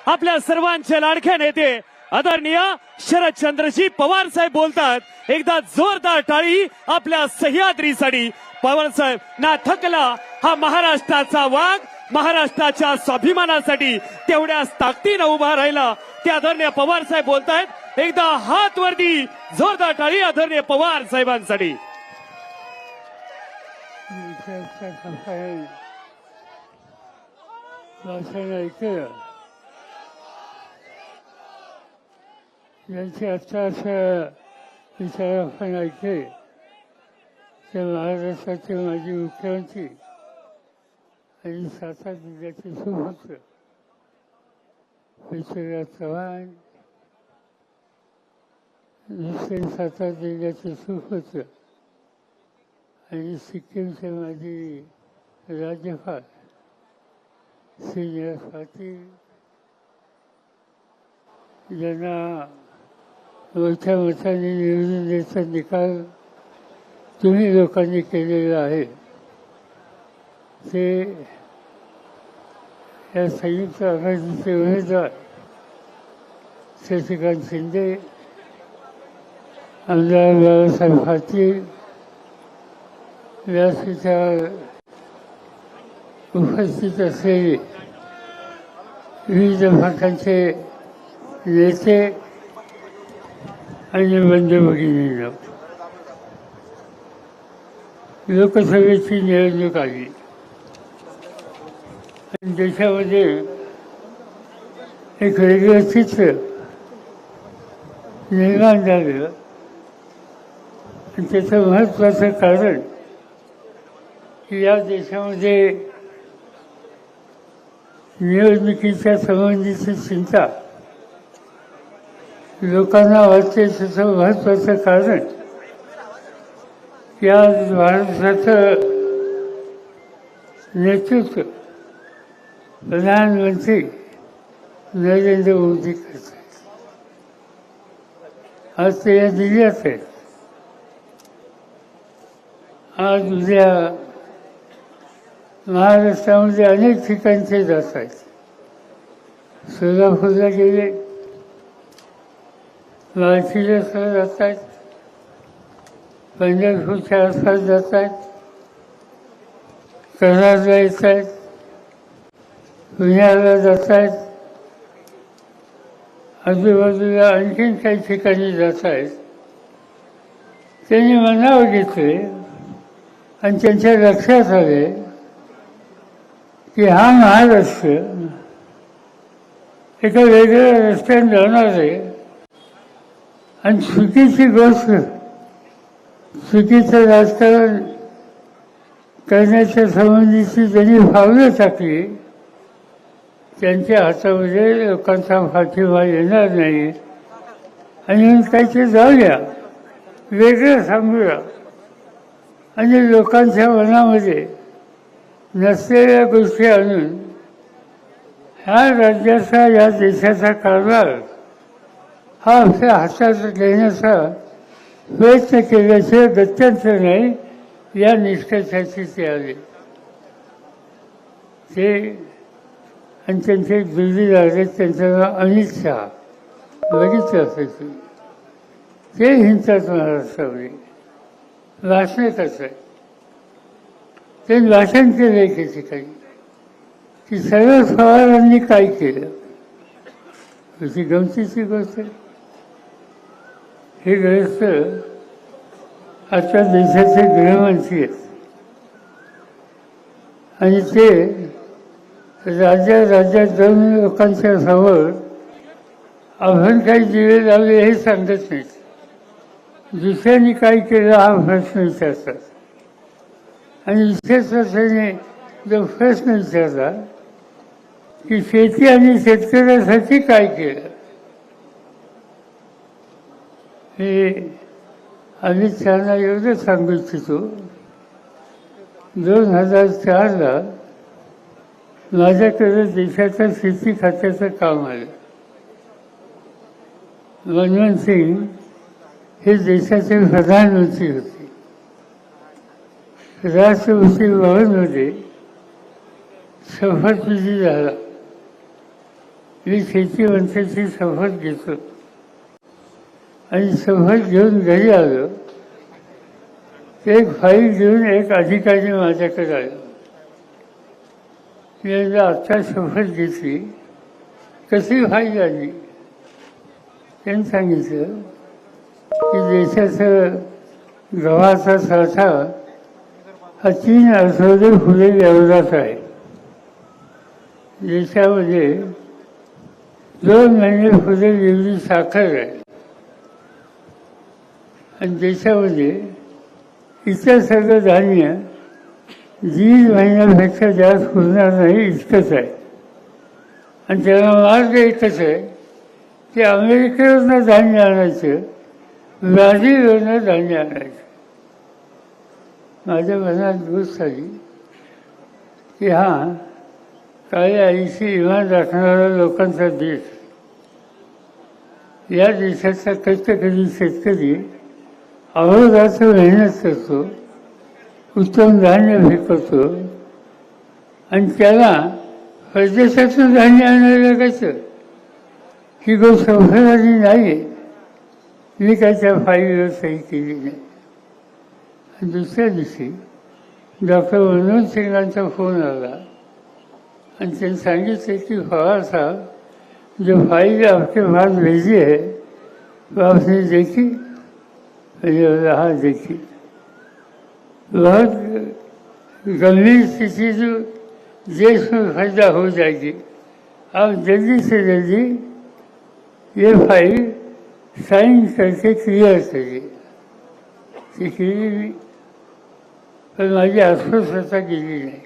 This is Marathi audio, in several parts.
आपल्या सर्वांचे लाडके नेते आदरणीय शरदचंद्रजी पवार साहेब बोलतात. एकदा जोरदार टाळी आपल्या सह्याद्रीसाठी. पवार साहेब ना थकला हा महाराष्ट्राचा वाघ, महाराष्ट्राच्या स्वाभिमानासाठी तेवढ्याच ताकदीनं उभा राहिला. ते आदरणीय पवार साहेब बोलतायत. एकदा हात वरती, जोरदार टाळी आदरणीय पवार साहेबांसाठी. यांची आत्ताच विचार आपण ऐकले ते महाराष्ट्राचे माजी मुख्यमंत्री आणि सातारा जिल्ह्याचे सुपुत्र पृथ्वीराज चव्हाण, दुसरे सातारा जिल्ह्याचे सुपुत्र आणि सिक्कीमचे माजी राज्यपाल श्रीनिवास पाटील यांना मोठ्या मताने निवडून द्यायचा निकाल तुम्ही लोकांनी केलेला आहे. ते या संयुक्त आघाडीचे उमेदवार शशिकांत शिंदे, आमदार बाळासाहेब पाटील व्यासपीठावर उपस्थित असलेले विविध पक्षांचे नेते आणि बंधू भगिनींनो, लोकसभेची निवडणूक आली आणि देशामध्ये एक वेगळं चित्र निर्माण झालं. आणि त्याचं महत्त्वाचं कारण की या देशामध्ये निवडणुकीच्या संबंधीची चिंता लोकांना वाटते. त्याचं महत्त्वाचं कारण की आज महाराष्ट्राचं नेतृत्व प्रधानमंत्री नरेंद्र मोदी करतात. आज ते या जिल्ह्यात आहेत. आज उद्या महाराष्ट्रामध्ये अनेक ठिकाणचे जात आहेत. सोलापूरला गेले, माळशिरसला जात आहेत, पंढरपूरच्या आसपास जात आहेत, कराडला येत आहेत, पुण्याला जात आहेत, आजूबाजूला आणखीन काही ठिकाणी जात आहेत. त्यांनी मनावर घेतले आणि त्यांच्या लक्षात आले की हा महाराष्ट्र एका वेगळ्या रस्त्याने जाणार आहे आणि चुकीची गोष्ट, चुकीचं राजकारण करण्याच्या संबंधीची ज्यांनी पावलं टाकली त्यांच्या हातामध्ये लोकांचा पाठिंबा येणार नाही. आणि काहीतरी जाऊया, वेगळं सांगूया आणि लोकांच्या मनामध्ये नसलेल्या गोष्टी आणून ह्या राज्याचा, या देशाचा कारभार हा आपल्या हातात घेण्याचा प्रयत्न केल्याशिवाय गत्यंतर नाही, या निष्कर्षाची ते आले. ते आणि त्यांचे जोडीदार आहेत, त्यांचं नाव अमित शहा, बघितलं असायचं. ते हिंडतात महाराष्ट्रामध्ये, भाषण करतात. त्यांनी भाषण केलं एके ठिकाणी की शरद पवारांनी काय केलं. अशी गमतीची गोष्ट आहे. हे ग्रस्त आता देशाचे गृहमंत्री आहेत आणि ते राज्यात जाऊन लोकांच्या समोर आपण काही दिवे लावले हे सांगत नाहीत. दुसऱ्यांनी काय केलं हा प्रश्न विचारतात. आणि विशेष त्याने जो प्रश्न विचारला की शेती आणि शेतकऱ्यासाठी काय केलं, हे अमित शहाना एवढं सांगू इच्छितो. 2004ला माझ्याकडे देशाच्या शेती खात्याचं काम आलं. मनमोहन सिंग हे देशाचे प्रधानमंत्री होते. राष्ट्रपती भवनमध्ये शपथविधी झाला. मी शेतीमंत्र्याची शपथ घेतो आणि शपथ घेऊन घरी आलो. एक फाईल घेऊन एक अधिकारी माझ्याकडे आला. मी आत्ता शपथ घेतली, कशी फाईल आली? त्यांनी सांगितलं की देशाचं गव्हाचा साठा हा 3 आठवडे पुढे व्यवहारात आहे. देशामध्ये 2 महिने पुढे एवढी साखर आहे आणि देशामध्ये इतर सगळं धान्य 1.5 महिन्यापेक्षा जास्त पुरणार नाही इतकंच आहे. आणि त्याला मार्ग एकच आहे की अमेरिकेवरनं धान्य आणायचं, ब्राझीलवरनं धान्य आणायचं. माझ्या मनात गोष्ट आली की हा काळ्या आईशी इमान राखणारा लोकांचा देश. या देशाचा कष्टकरी शेतकरी अहोरात्र मेहनत करतो, उत्तम धान्य पिकवतो आणि त्याला परदेशातून धान्य आणायला लागायचं. ही गोष्ट संशोधनाची नाही आहे. मी काय त्या फाईलवर सही केली नाही. आणि दुसऱ्या दिवशी डॉक्टर मनोज सिंगांचा फोन आला आणि त्यांनी सांगितलं की पवार साहब, जो फाइल आपके पास भेजी है वो आपने देखी? मैंने बोला हाँ देखी. बहुत गंभीर स्थिति जो देश में पैदा हो जाएगी, आप जल्दी से जल्दी ये फाइल साइन करके क्लियर करिए. ती केली मी, पण माझी अस्वस्थता केली नाही.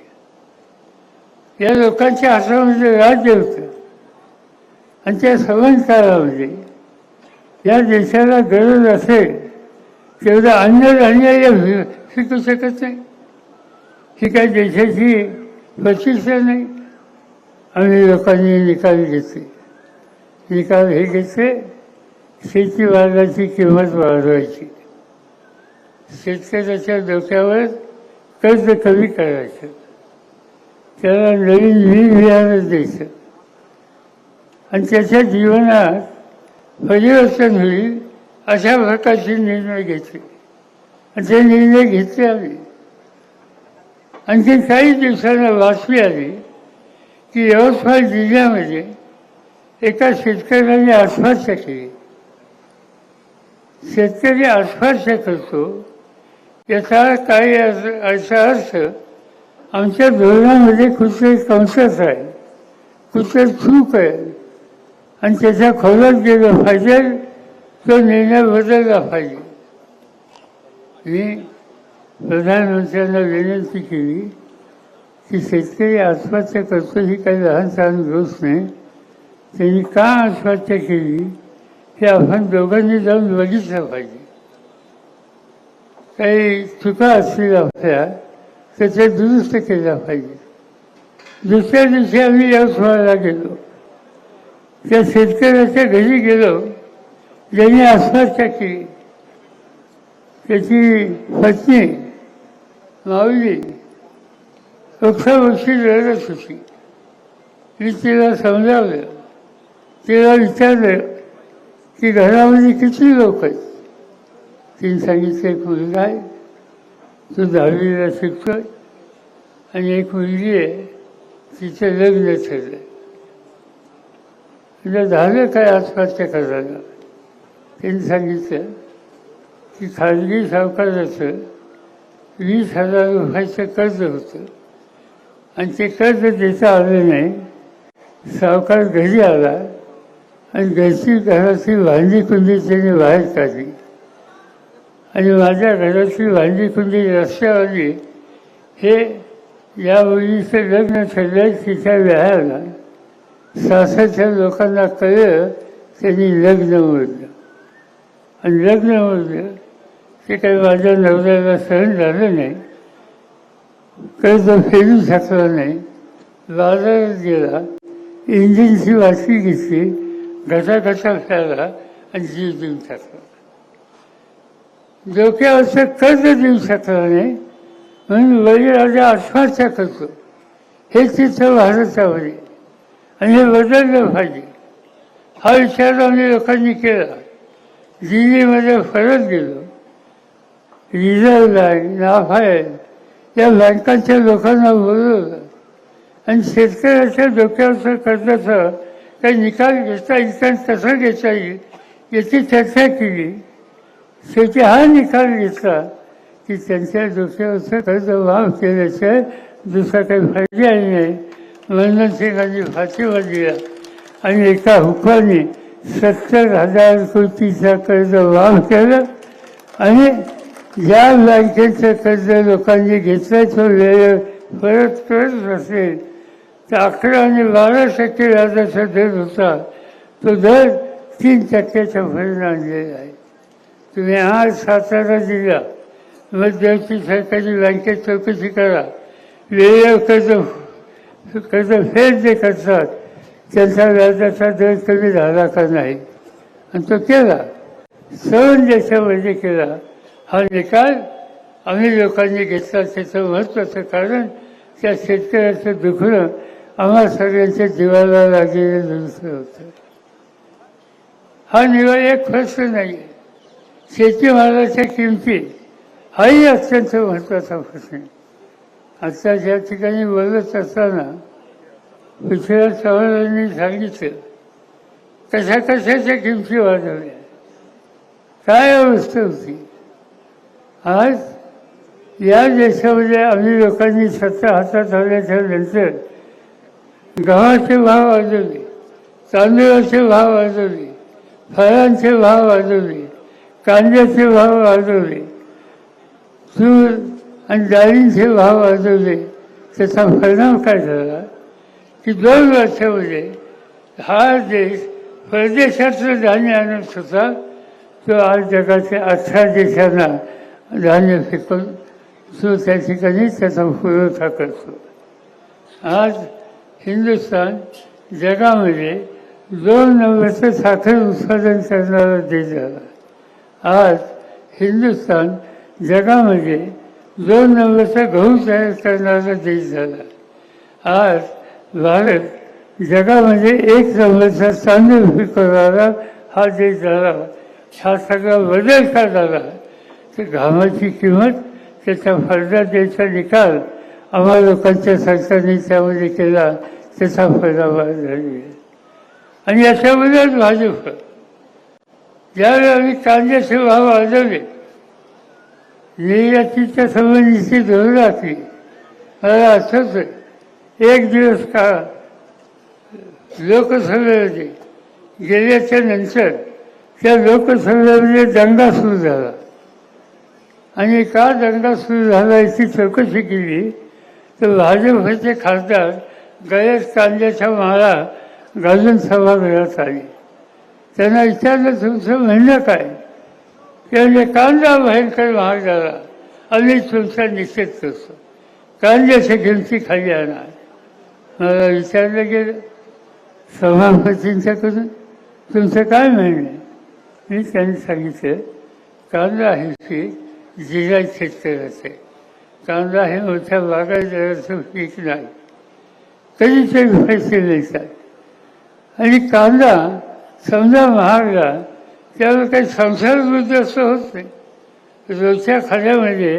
या लोकांच्या हातामध्ये राज्य होतं आणि त्या सवन काळामध्ये या देशाला गरज असेल तेवढं अन्नधान्य शिकू शकत नाही. ही काही देशाची प्रतिष्ठा नाही. आम्ही लोकांनी निकाल घेतले. निकाल हे घेतले, शेतीमालाची किंमत वाढवायची, शेतकऱ्याच्या डोक्यावर कर्ज कमी करायचं, त्याला नवीन बियाणं द्यायचं आणि त्याच्या जीवनात परिवर्तन होईल अशा प्रकारचे निर्णय घेतले. आणि ते निर्णय घेतले आम्ही. आणखी काही दिवसांना बातमी आली की यवतमाळ जिल्ह्यामध्ये एका शेतकऱ्याने आत्महत्या केली. शेतकरी आत्महत्या करतो याचा काही असा अर्थ आमच्या धोरणामध्ये कुठे कमतरता आहे, कुठे चूक आहे आणि त्याच्या खोलात गेलं पाहिजे, तो निर्णय बदलला पाहिजे. मी प्रधानमंत्र्यांना विनंती केली की शेतकरी आत्महत्या करतो ही काही लहान सहान गोष्ट नाही. त्यांनी का आत्महत्या केली हे आपण दोघांनी जाऊन बघितलं पाहिजे. काही चुका असतील आपल्या तर ते दुरुस्त केल्या पाहिजे. दुसऱ्या दिवशी आम्ही यवतमाळला गेलो. त्या शेतकऱ्याच्या घरी गेलो ज्यांनी आत्महत्या केली. त्याची पत्नी माऊली 11 वर्षी रडत होती. मी तिला समजावलं, तिला विचारलं की घरामध्ये किती लोक आहेत. तिने सांगितलं एक मुलगा आहे, तो 10वीला शिकतोय आणि एक मुलगी आहे, तिचं लग्न ठरलं. म्हणजे झालं काय आत्महत्या करायला? त्यांनी सांगितलं की खाजगी सावकाराचं 20,000 रुपयाचं कर्ज होतं आणि ते कर्ज देता आलं नाही. सावकार घरी आला आणि घराची भांडी कुंडी त्याने बाहेर काढली आणि माझ्या घराची भांडी कुंडी रस्त्यावर आली. हे या मुलीचं लग्न ठरलं. तिच्या व्यायाला सासरच्या लोकांना कळलं, त्यांनी लग्न मोडलं आणि लग्न मोडलं ते काही माझ्या नवऱ्याला सहन झालं नाही. कर्ज फेडू शकला नाही. बाजारात गेला, इंजिनची वाटली घेतली, घटाघटा खेळला आणि जीव देऊन टाकला. डोक्यावरचं कर्ज देऊ शकला नाही म्हणून बळीराजा आत्महत्या करतो. हे चित्र भारतामध्ये आणि हे बदललं पाहिजे. हा विचार आम्ही लोकांनी केला. दिल्लीमध्ये परत गेलो. रिझर्व्ह बँक, नाफाड या बँकांच्या लोकांना बोलवलं आणि शेतकऱ्याच्या डोक्यावरचं कर्जाचा काही निकाल घेता येईल आणि कसा घेता येईल याची चर्चा केली. शेवटी हा निकाल घेतला की त्यांच्या डोक्यावरचं कर्ज माफ केल्याशिवाय दुसरा काही पर्याय नाही. मनमोहन सिंगांनी फाशीवर दिला आणि एका हुकमाने 70,000 कोटीचा कर्ज माफ केलं आणि ज्या बँकेचं कर्ज लोकांनी घेतलं तो वेळ परत करत असेल तर 11 आणि 12% व्याजाचा दर होता तो दर 3% पर्यंत आणलेला आहे. तुम्ही आज सातारा जिल्हा मध्यवर्ती सरकारी बँकेत चौकशी करा. वेळेवर कर्ज फेड जे करतात त्यांचा व्याजाचा दर कमी झाला का नाही आणि तो केला. सर्व देशामध्ये केला. हा निकाल आम्ही लोकांनी घेतला. त्याचं महत्त्वाचं कारण त्या शेतकऱ्याचं दुखणं आम्हा सगळ्यांच्या जीवाला लागलेलं दुसरं होतं. हा निवड एक प्रश्न नाही आहे. शेतीमालाच्या किमती हाही अत्यंत महत्त्वाचा प्रश्न आहे. आता ज्या ठिकाणी बोलत असताना पृथ्वीराज चव्हाणांनी सांगितलं कशा कशाच्या किमती वाढवल्या, काय अवस्था होती. आज या देशामध्ये आम्ही लोकांनी सत्ता हातात आल्याच्या नंतर गव्हाचे भाव वाढवले, तांदूळाचे भाव वाढवले, फळांचे भाव वाढवले, कांद्याचे भाव वाढवले, तूर आणि डाळींचे भाव वाढवले. त्याचा परिणाम काय झाला की 2 वर्षामध्ये हा देश परदेशातलं धान्य आणत होता तो आज जगाच्या 18 देशांना धान्य फेकून तो त्या ठिकाणी त्याचा पुरवठा करतो. आज हिंदुस्थान जगामध्ये 2 नंबरचं साखर उत्पादन करणारा देश झाला. आज हिंदुस्थान जगामध्ये 2 नंबरचा गहू तयार करणारा देश झाला. आज भारत जगामध्ये 1 नंबरचा तांदूळ पिकवणारा हा देश झाला. हा सगळा बदल का झाला तर घामाची किंमत, त्याचा फायदा द्यायचा निकाल आम्हा लोकांच्या सरकारने त्यामध्ये केला. त्याचा परिणाम झालेला आहे. आणि याच्याबद्दल भाजप ज्यावेळी आम्ही कांद्याचे भाव वाढवले, निर्यातीच्या संबंधीची धोरण आखली. मला असंच एक दिवस का लोकसभेमध्ये गेल्याच्या नंतर त्या लोकसभेमध्ये दंगा सुरू झाला आणि का दंगा सुरू झाला याची चौकशी केली तर भाजपचे खासदार गळ्यात कांद्याच्या माळा घालून सभागृहात आले. त्यांना विचारलं तुमचं म्हणणं काय? त्यामुळे कांदा भयंकर महाग झाला, आम्ही तुमचा निषेध करतो, कांद्याच्या किमती खाली आणणार. मला विचारलं गेलं सभापतींच्याकडून तुमचं काय म्हणणं आहे? मी त्यांनी सांगितलं कांदा हे पीक जिल्हा शेतकऱ्याचं आहे. कांदा हे मोठ्या बागायतदाराचं पीक नाही, कधीतरी पैसे मिळतात आणि कांदा समजा महागला त्यावर काही संसार वृद्धी असं होत नाही. रोजच्या खाण्यामध्ये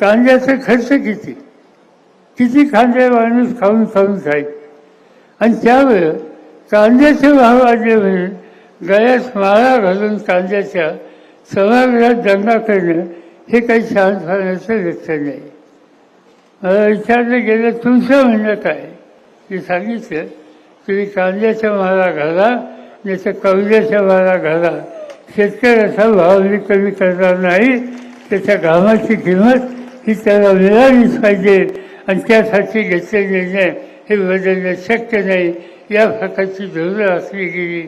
कांद्याचा खर्च किती कांदे माणूस खाऊन खाईल आणि त्यावर कांद्याचे भाव वाढले म्हणून गळ्यात माळा घालून कांद्याच्या सभागृहात दंगा करणं हे काही शहाणपणाचं लक्षण नाही. मला विचारलं गेलं तुमचं म्हणणं काय? मी सांगितलं तुम्ही कांद्याच्या माळा घाला नाही तर कवल्याच्या माळा घाला, शेतकऱ्याचा भाव मी कमी करणार नाही. त्याच्या घामाची किंमत ही त्याला मिळालीच पाहिजे आणि त्यासाठी घेतलेले निर्णय हे बदलणं शक्य नाही. या प्रकारची धोरणं असली गेली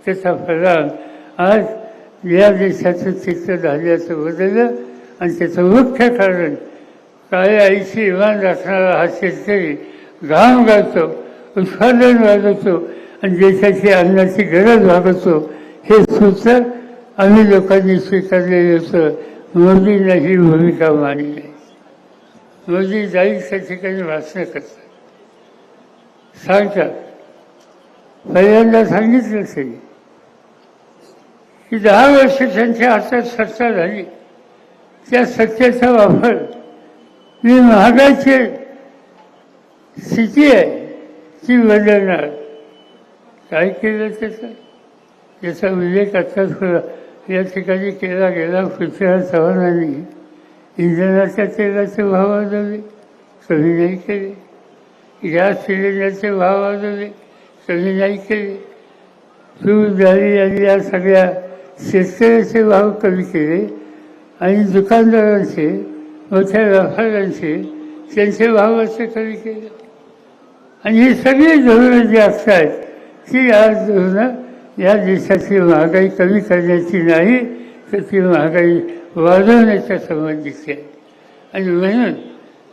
त्याचा परिणाम आज या देशाचं चित्र धान्याचं बदललं आणि त्याचं मुख्य कारण काळ्या आईची इमान राखणारा हा शेतकरी घाम घालतो, उत्पादन वाढवतो आणि देशाची अन्नाची गरज भागवतो. हे सूत्र आम्ही लोकांनी स्वीकारलेलं होतं. मोदींना ही भूमिका मानली नाही. मोदी जाईल त्या ठिकाणी भाषणं करतात, सांगतात. पहिल्यांदा सांगितलं तरी की 10 वर्ष त्यांच्या हातात सत्ता झाली. त्या सत्तेचा वापर मी महागाईची स्थिती आहे ती बदलणार. काय केलं त्याचा उल्लेख आत्ताच या ठिकाणी केला गेला. पृथ्वीराज चव्हाणांनी इंधनाच्या तेलाचे भाव वाढवले, कमी नाही केले. गॅस सिलेंडरचे भाव वाढवले, कमी नाही केले. दूध डाळी आणि या सगळ्या शेतकऱ्याचे भाव कमी केले आणि दुकानदारांचे, मोठ्या व्यापाऱ्यांचे त्यांचे भाव असे कमी केले. आणि ही सगळी धोरणं जी असतात ती आज धोरणं या देशाची महागाई कमी करण्याची नाही, तर ती महागाई वाढवण्याच्या संबंधीची आहे. आणि म्हणून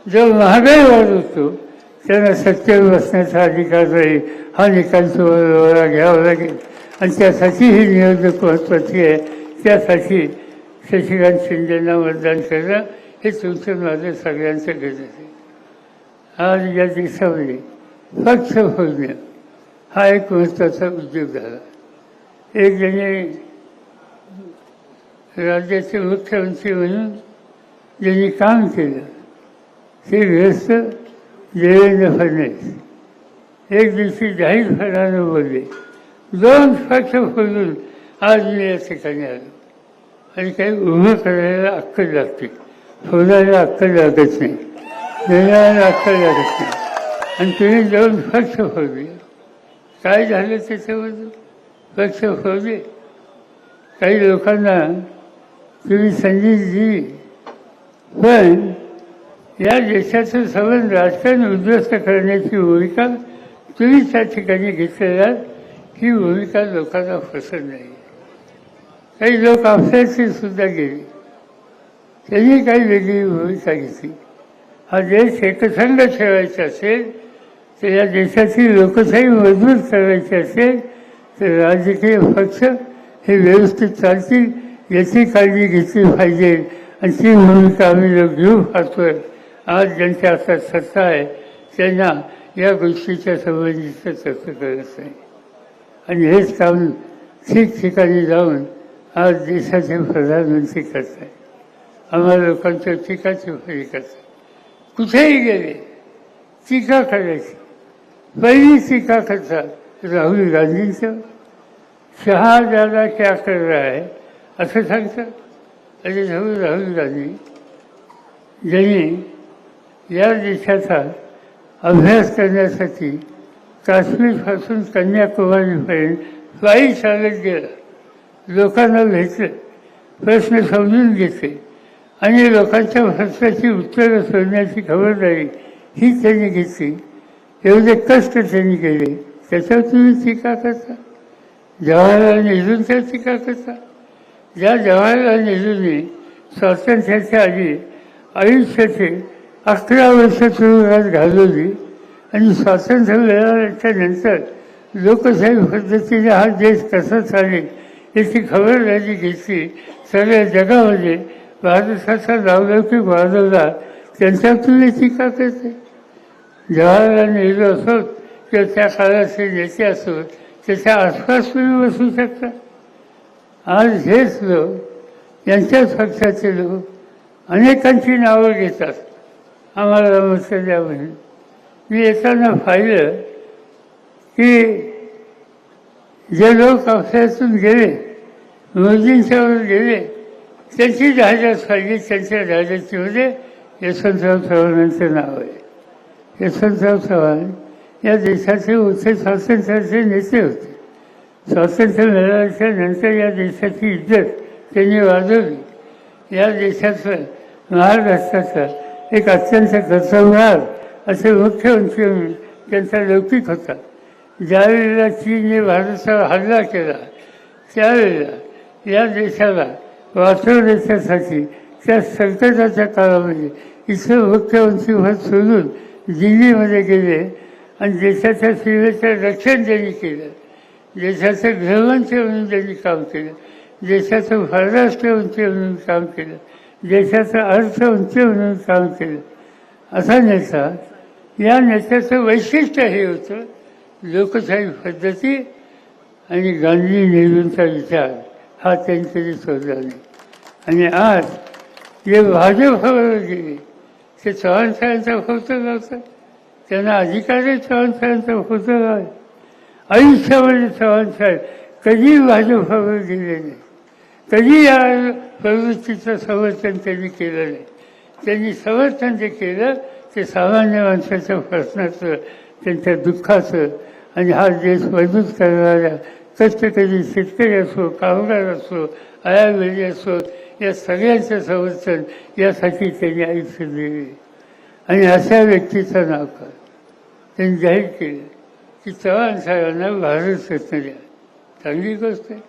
जो महागाई वाढवतो त्यांना सत्तेवर बसण्याचा अधिकार राहील हा निकाल तुम्हाला घ्यावा लागेल. आणि त्यासाठी ही निवडणूक महत्त्वाची आहे. त्यासाठी शशिकांत शिंदेंना मतदान करणं हे तुमचं माझं सगळ्यांचं गरज आहे. आज या देशामध्ये पक्ष फोडणं हा एक महत्त्वाचा उद्योग झाला. एक जणे राज्याचे मुख्यमंत्री म्हणून ज्यांनी काम केलं ते ग्रस्त देवेंद्र फडणवीस एक दिवशी जाहीरपणाने बोलले, 2 पक्ष फोडून आज मी या ठिकाणी आलो. आणि काही उभं करायला अक्कल लागते, फोडायला अक्कल लागत नाही, देण्याला अक्कल लागत नाही. आणि तुम्ही 2 पक्ष फोडले. काय झालं त्याच्याबद्दल? पक्ष फोडले. काही लोकांना तुम्ही संधी दिली, पण या देशाचं संबंध राजकारण उद्ध्वस्त करण्याची भूमिका तुम्ही त्या ठिकाणी घेतलेल्या ही भूमिका लोकांना पसंत नाही. काही लोक आपल्याशी सुद्धा गेले, त्यांनी काही वेगळी भूमिका घेतली. हा देश एकसंघ ठेवायचा असेल, तर या देशाची लोकशाही मजबूत करायची असेल, तर राजकीय पक्ष हे व्यवस्थित चालतील याची काळजी घेतली पाहिजे. आणि ती भूमिका आम्ही लोक घेऊ पाहतोय. आज ज्यांच्या हातात सत्ता आहे त्यांना या गोष्टीच्या संबंधीचं चर्चा करत नाही. आणि हेच काम ठिकठिकाणी जाऊन आज देशाचे प्रधानमंत्री करत आहे. आम्हाला लोकांच्या टीकाची फळी करतात. कुठेही गेले टीका करायची. पहिली टीका करतात राहुल गांधींचं. शहा ज्यादा क्या कर रहा है असं सांगतात. आणि राहुल गांधी ज्यांनी या देशाचा अभ्यास करण्यासाठी काश्मीरपासून कन्याकुमारीपर्यंत पायी चालत गेला, लोकांना भेटलं, प्रश्न समजून घेतले आणि लोकांच्या प्रश्नाची उत्तरं शोधण्याची खबरदारी ही त्यांनी घेतली. एवढे कष्ट त्यांनी केले, त्याच्यावर तुम्ही टीका करता. जवाहरलाल नेहरूंच्या टीका करता. ज्या जवाहरलाल नेहरूंनी स्वातंत्र्याच्या आधी आयुष्याचे 11 वर्ष तुरुंगात घालवली आणि स्वातंत्र्य मिळाल्याच्या नंतर लोकशाही पद्धतीने हा देश कसा चालेल याची खबरदारी घेतली. सगळ्या जगामध्ये भारताचा नावलौकिक वाढवला, त्यांच्यावर तुम्ही टीका करते. जवाहरलाल नेहरू असोत किंवा त्या काळाचे नेते असोत, त्याच्या आसपास तुम्ही बसू शकता. आज हेच लोक, यांच्याच पक्षाचे लोक अनेकांची नावं घेतात आम्हाला मत द्या म्हणून. मी येताना पाहिलं की जे लोक आपल्यातून गेले, मोदींच्यावर गेले, त्यांची जाहिरात पाहिजे. त्यांच्या जाहिरातीमध्ये यशवंतराव चव्हाणांचं नाव आहे. यशवंतराव चव्हाण या देशाचे मोठे स्वातंत्र्याचे नेते होते. स्वातंत्र्य मिळाल्याच्या नंतर या देशाची इज्जत त्यांनी वाढवली. या देशाचं, महाराष्ट्राचा एक अत्यंत कर्तव्यवान असे मुख्यमंत्री म्हणून त्यांचा लौकिक होता. ज्यावेळेला चीनने भारतावर हल्ला केला त्यावेळेला या देशाला वाचवण्यासाठी त्या संकटाच्या काळामध्ये इथं मुख्यमंत्री पद सोडून दिल्लीमध्ये गेले आणि देशाच्या सीमेचं रक्षण त्यांनी केलं. देशाचं गृहमंत्री म्हणून त्यांनी काम केलं. देशाचं परराष्ट्रमंत्री म्हणून काम केलं. देशाचं अर्थमंत्री म्हणून काम केलं. असा नेता, या नेत्याचं वैशिष्ट्य हे होतं लोकशाही पद्धती आणि गांधी नेहरूंचा विचार हा त्यांच्याशी शोधला नाही. आणि आज जे भाजपवर गेले ते चव्हाण साहेबांचा फोटो लावतात. त्यांना अधिकार आहे चव्हाण साहेबांचा फोटो लावाय. आयुष्यामध्ये चव्हाण साहेब कधी भाजपवर गेले नाही. कधी या प्रवृत्तीचं समर्थन त्यांनी केलं नाही. त्यांनी समर्थन जे केलं ते सामान्य माणसाच्या प्रश्नाचं, त्यांच्या दुःखाचं आणि हा देश मजबूत करणाऱ्या कष्टकरी शेतकरी असो, कामगार असो, आयावेळी असो, या सगळ्यांचं समर्थन यासाठी त्यांनी आयुष्य दिले. आणि अशा व्यक्तीचं नाव कर त्यांनी जाहीर केलं की चव्हाण साहेबांना भारत रत्न द्या. चांगली गोष्ट आहे.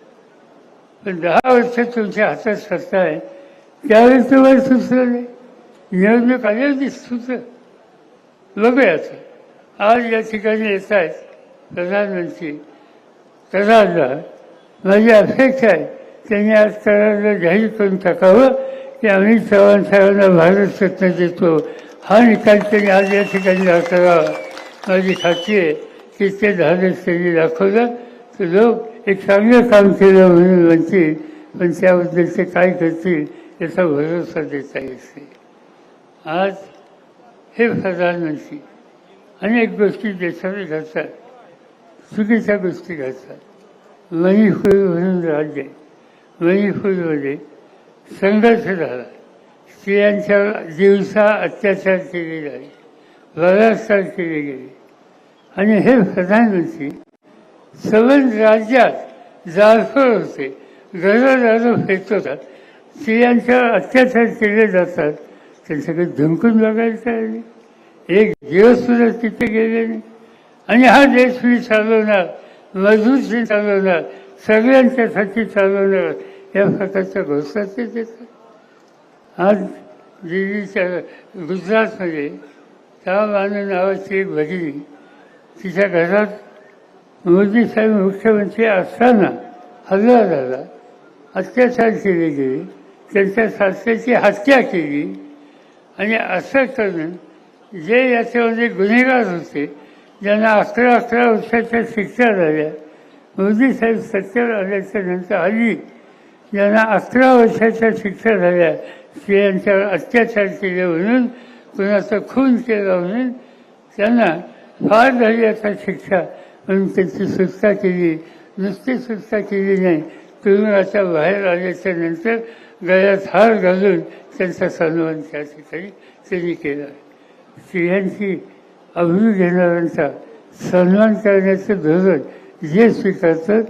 पण 10 वर्ष तुमच्या हातात सत्ता आहे, त्यावेळेस तुम्हाला सुचलं नाही. निवडणूक आल्यावरती सुचलं. बघूयाच. आज या ठिकाणी येत आहेत प्रधानमंत्री करारला. माझी अपेक्षा आहे त्यांनी आज करारला जाहीर करून टाकावं की आम्ही चव्हाण साहेबांना भारत रत्न देतो. हा निकाल त्यांनी आज या ठिकाणी करावा. माझी खात्री आहे की ते धाडस त्यांनी दाखवलं तर लोक एक चांगलं काम केलं म्हणून म्हणतील, पण त्याबद्दल ते काय करतील याचा भरोसा देता येते. आज हे प्रधानमंत्री अनेक गोष्टी देशात घडतात, चुकीच्या गोष्टी घडतात. मणिपूर म्हणून राज्य आहे. मणिपूरमध्ये संघर्ष झाला. स्त्रियांच्या दिवसा अत्याचार केले गेले, बलात्कार केले गेले. आणि हे प्रधानमंत्री संबंध राज्यात जाळपोळ होते, घरोघरं फेकतात, स्त्रियांच्या अत्याचार केले जातात. त्यांच्याकडे धमकून बघायला तयार नाही. एक दिवस सुद्धा तिथे गेले नाही. आणि हा देश मी चालवणार, मजबूत चालवणार, सगळ्यांच्यासाठी चालवणार या प्रकारच्या घोषणा ते देतात. आज दिल्लीच्या गुजरातमध्ये तामानू नावाची एक भगिनी, तिच्या घरात मोदी साहेब मुख्यमंत्री असताना हल्ला झाला, अत्याचार केले गेले, त्यांच्या सासऱ्याची हत्या केली. आणि असं करून जे याच्यामध्ये गुन्हेगार होते, ज्यांना 11 वर्षाच्या शिक्षा झाल्या, मोदी साहेब सत्तेवर आल्याच्या नंतर हल्ली ज्यांना 11 वर्षाच्या शिक्षा झाल्या, स्त्रियांच्यावर अत्याचार केले म्हणून, कुणाचा खून केला म्हणून त्यांना फार झाली आता शिक्षा म्हणून त्यांची सुटका केली. नुसती सुटका केली नाही, तुरुंगाच्या बाहेर आल्याच्या नंतर गळ्यात हार घालून त्यांचा सन्मान त्या ठिकाणी त्यांनी केला. स्त्रियांची अभियोग घेणाऱ्यांचा सन्मान करण्याचं धोरण जे स्वीकारतात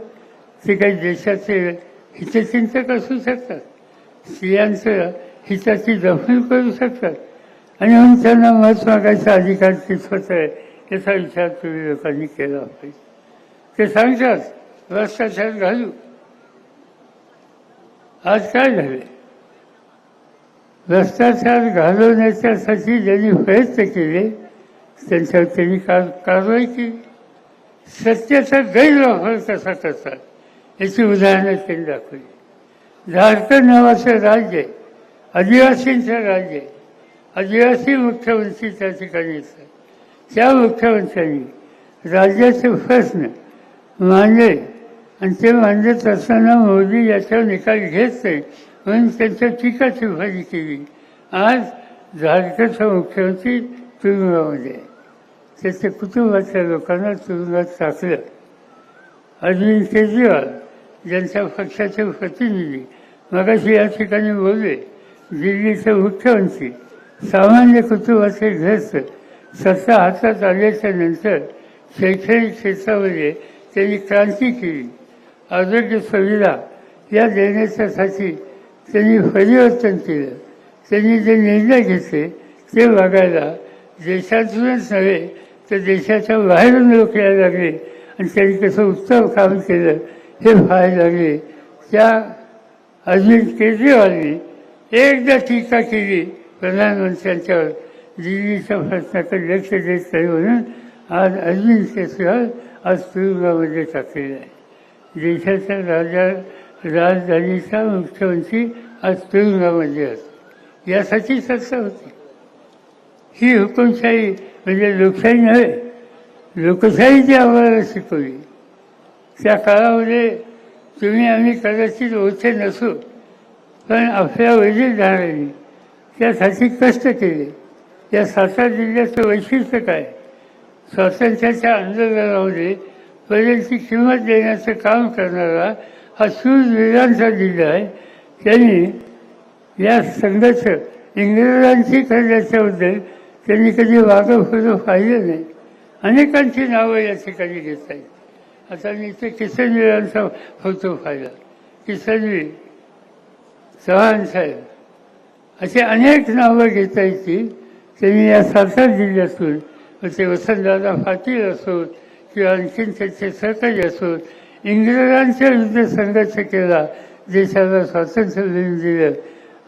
ते काही देशाचे हितचिंतक असू शकतात, स्त्रियांचं हिताची जपणूक करू शकतात. आणि म्हणून त्यांना मत मागायचा अधिकार कितपत आहे याचा विचार तुम्ही लोकांनी केला पाहिजे. ते सांगतात भ्रष्टाचार घालू. आज काय झाले? भ्रष्टाचार घालवण्याच्यासाठी ज्यांनी प्रयत्न केले त्यांच्यावर त्यांनी कारवाई केली. सत्याचा गैरवापर कसा करतात याची उदाहरणं त्यांनी दाखवली. झारखंड नावाचं राज्य आहे, आदिवासींचं राज्य आहे. आदिवासी मुख्यमंत्री त्या ठिकाणी येतात. त्या मुख्यमंत्र्यांनी राज्याचे प्रश्न मांडले आणि ते मांडत असताना मोदी याच्यावर निकाल घेत नाही म्हणून त्यांच्या टीका टिप्पणी केली. आज झारखंडचा मुख्यमंत्री तुरुंगामध्ये आहे. त्याच्या कुटुंबाच्या लोकांना तुरुंगात टाकलं. अरविंद केजरीवाल ज्यांच्या पक्षाचे प्रतिनिधी मगाशी या ठिकाणी बोलले, दिल्लीचे मुख्यमंत्री सामान्य कुटुंबाचे ग्रस्त, सत्ता हातात आल्याच्या नंतर शैक्षणिक क्षेत्रामध्ये त्यांनी क्रांती केली. आरोग्य सुविधा या देण्याच्यासाठी त्यांनी परिवर्तन केलं. त्यांनी जे निर्णय घेतले ते बघायला देशातूनच नव्हे तर देशाच्या बाहेरून लोक यायला लागले आणि त्यांनी कसं उत्तम काम केलं हे पाहायला लागले. त्या अरविंद केजरीवालनी एकदा टीका केली प्रधानमंत्र्यांच्यावर, दिल्लीच्या प्रश्नाकडे लक्ष देत नाही म्हणून आज अरविंद केजरीवाल आज तुरुंगामध्ये टाकलेला आहे. देशाच्या राजधानीचा मुख्यमंत्री आज तुरुंगामध्ये असतो. यासाठी चर्चा होती. ही हुकुमशाही म्हणजे लोकशाही नव्हे, लोकशाही जी आम्हाला शिकवली. त्या काळामध्ये तुम्ही आम्ही कदाचित ओळखे नसू, पण आपल्या वडीलधाऱ्यांनी त्यासाठी कष्ट केले. या सातारा जिल्ह्याचं वैशिष्ट्य काय? स्वातंत्र्याच्या आंदोलनामध्ये प्रजेची किंमत देण्याचं काम करणारा हा शूरवीरांचा जिल्हा आहे. त्यांनी या संघर्ष इंग्रजांची करण्याच्याबद्दल त्यांनी कधी वागं पाहिलं नाही. अनेकांची नावं या ठिकाणी घेता येईल. आता मी इथे किसनवीरांचा फोटो पाहिला. किसनवीर, चव्हाण साहेब, असे अनेक नावं घेता येतील. त्यांनी या सातारा जिल्ह्यातून ते वसंतदादा पाटील असोत किंवा आणखीन त्याचे सहकारी असोत, इंग्रजांच्या विरुद्ध संघर्ष केला, देशाला स्वातंत्र्य मिळवून दिलं.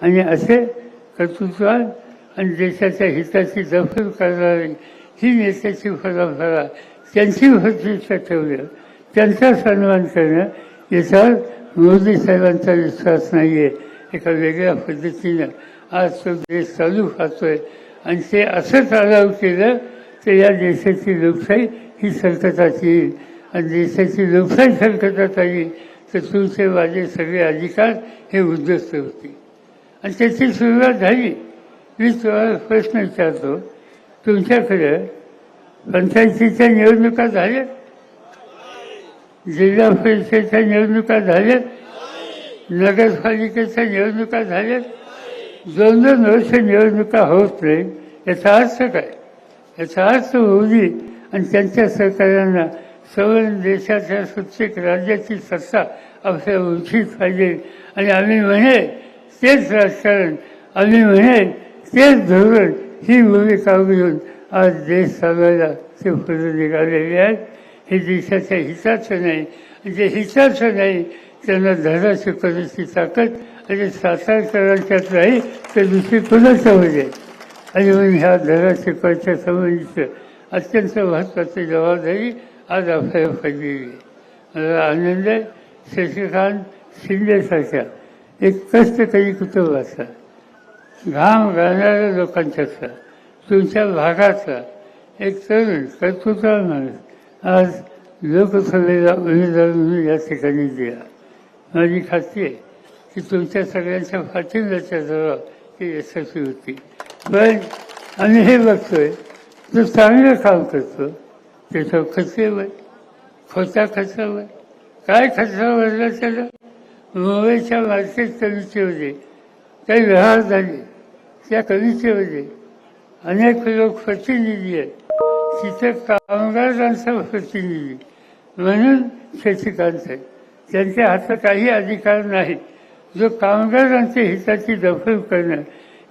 आणि असे कर्तृत्वान आणि देशाच्या हिताची जपणूक करणारी ही नेत्याची परंपरा, त्यांची प्रतिष्ठा ठेवणं, त्यांचा सन्मान करणं, याच्यावर मोदी साहेबांचा विश्वास नाही आहे. एका वेगळ्या पद्धतीनं आज तो देश चालू पाहतोय. आणि ते असं चालू केलं तर या देशाची लोकशाही ही संकटात येईल. आणि देशाची लोकशाही संकटात आली तर तुमचे माझे सगळे अधिकार हे उद्ध्वस्त होतील. आणि त्याची सुरुवात झाली. मी तुम्हाला प्रश्न विचारतो, तुमच्याकडे पंचायतीच्या निवडणुका झाल्या, जिल्हा परिषदेच्या निवडणुका झाल्या, नगरपालिकेच्या निवडणुका झाल्या. 2-2 वर्ष निवडणुका होत नाही. याचा अर्थ काय? याचा अर्थ मोदी आणि त्यांच्या सहकार्यांना संपूर्ण देशाच्या प्रत्येक राज्याची सत्ता आपल्या उंचीत पाहिजे. आणि आम्ही म्हणे तेच राजकारण, आम्ही म्हणे तेच धोरण, ही भूमिका घेऊन आज देश चालवायला ते पुढे निघालेले आहेत. हे देशाच्या हिताचं नाही. जे हिताचं नाही त्यांना धडा शिकवण्याची ताकद आणि सातारकरांच्यात नाही तर दुसरी कुणाच्या मध्ये. आणि म्हणून ह्या धडा शिकवायच्या संबंधीचं अत्यंत महत्त्वाची जबाबदारी आज आपल्याला पडलेली आहे. मला आनंद आहे, शशिकांत शिंदेसारख्या एक कष्टकरी कुटुंबाचा, घाम गाळणाऱ्या लोकांच्याचा, तुमच्या भागाचा एक तरुण कर्तृत्ववान माणूस आज लोकसभेला उमेदवार म्हणून या ठिकाणी दिला. माझी खात्री आहे की तुमच्या सगळ्यांच्या पाठिंब्याच्या जवळ ती यशस्वी होती. पण आम्ही हे बघतोय, जो चांगलं काम करतो त्याच्या खर्चेवर, खोट्या खर्चावर, काय खर्चावरला त्याला मुंबईच्या मार्केट कमिटीमध्ये काही व्यवहार झाले. त्या कमिटीमध्ये अनेक लोक प्रतिनिधी आहेत, तिथं कामगारांचा प्रतिनिधी म्हणून शशिकांत आहे. त्यांच्या हातात काही अधिकार नाही. जो कामगारांच्या हिताची दखल करणं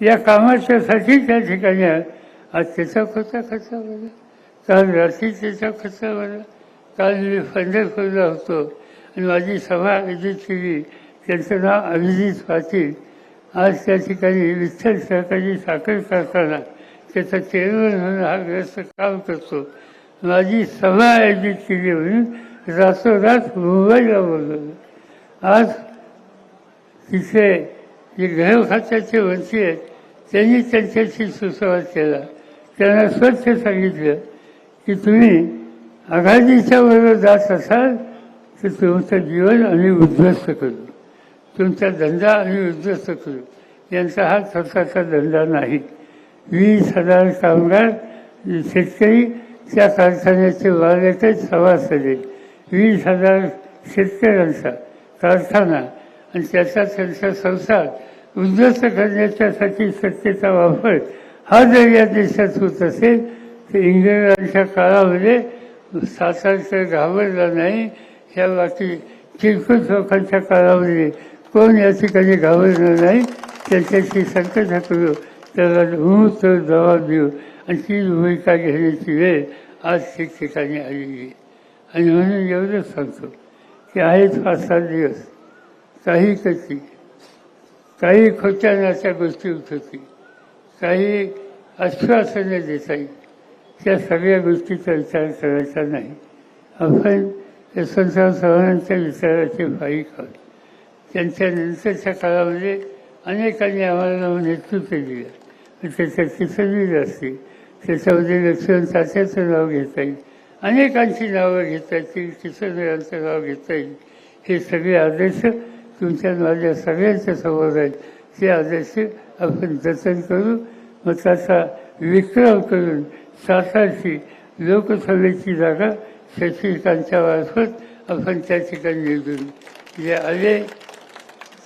या कामाच्यासाठी त्या ठिकाणी आज त्याचा खोटा खर्चावरला, काल रात्री त्याचा खर्चावरला. काल मी पंढरपूरला होतो आणि माझी सभा आयोजित केली. त्यांचं नाव अभिजित पाटील. आज त्या ठिकाणी विठ्ठल सहकारी साखर कारखाना त्याचा चेअरमन म्हणून हा ग्रस्त काम करतो. माझी सभा आयोजित केली म्हणून रातोरात मुंबईला बोलवलं. आज तिथे जे गृह खात्याचे मंत्री आहेत त्यांनी त्यांच्याशी सुसंवाद केला. त्यांना स्वच्छ सांगितलं की तुम्ही आघाडीच्या बरोबर जात असाल तर तुमचं जीवन आम्ही उद्ध्वस्त करू, तुमचा धंदा आम्ही उद्ध्वस्त करू. यांचा हा स्वतःचा धंदा नाही. 20,000 कामगार शेतकरी त्या कारखान्याचे मालक आहेत, सभासद आहेत. 20,000 शेतकऱ्यांचा कारखाना आणि त्याचा त्यांचा संसार उद्ध्वस्त करण्याच्यासाठी सत्तेचा वापर हा जर या देशात होत असेल तर इंग्रजांच्या काळामध्ये सातारकर घाबरला नाही. ह्या बाकी किरकोळ लोकांच्या काळामध्ये कोण या ठिकाणी घाबरणार नाही. त्याच्याशी संकट करू, त्याला मूर्त जबाब देऊ आणि ती भूमिका घेण्याची वेळ आज ठिकठिकाणी आलेली आहे. आणि म्हणून एवढंच सांगतो की आहेत 5-7 दिवस काही कशी, काही खोट्या नाच्या गोष्टी उठत होती, काही आश्वासनं देता येईल, त्या सगळ्या गोष्टीचा विचार करायचा नाही. आपण यशवंतराव चव्हाणांच्या विचाराचे भाईक आहोत. त्यांच्या नंतरच्या काळामध्ये अनेकांनी आम्हाला नेतृत्व दिलं. त्याच्या किसनवीर असतील, त्याच्यामध्ये लक्ष्मण तात्याचं नाव घेता येईल, अनेकांची नावं घेता येतील, किसनवीरांचं नाव घेता येईल. हे सगळे आदेश तुमच्या माझ्या सगळ्यांच्या समोर आहेत. ते आदेश आपण जतन करू. मग त्याचा विक्रम करून 7ची लोकसभेची जागा शशिकांतच्या मार्फत आपण त्या ठिकाणी निवडून. जे आले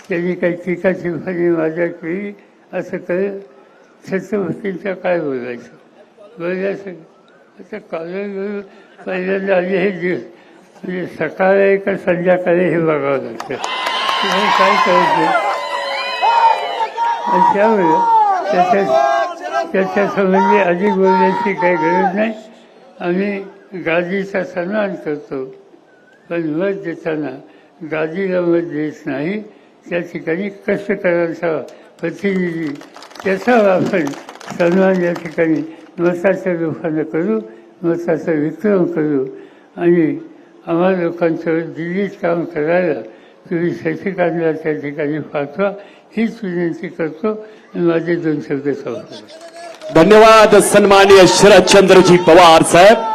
त्यांनी काही टीका टिप्पणी माझ्या केली असं करेल. छत्रपतींचं काय बोलायचं आता कॉलेजवरून पहिल्यांदा आले हे दिवस म्हणजे सकाळ आहे का संध्याकाळी हे बघावं लागतं. तुम्ही काय करायचं आणि त्यामुळे त्याच्या संबंधी अधिक बोलण्याची काही गरज नाही. आम्ही गादीचा सन्मान करतो पण मत देताना गादीला मत देत नाही. त्या ठिकाणी कष्टकऱ्यांचा प्रतिनिधी त्याचा आपण सन्मान या ठिकाणी मताच्या रूपानं करू. मताचा विक्रम करू आणि आम्हा लोकांचं दिल्लीत काम करायला तुम्ही शशिकांतला त्या ठिकाणी पाठवा हीच विनंती करतो आणि माझे 2 शब्द सांगतो. धन्यवाद सन्माननीय शरदचंद्रजी पवार साहेब.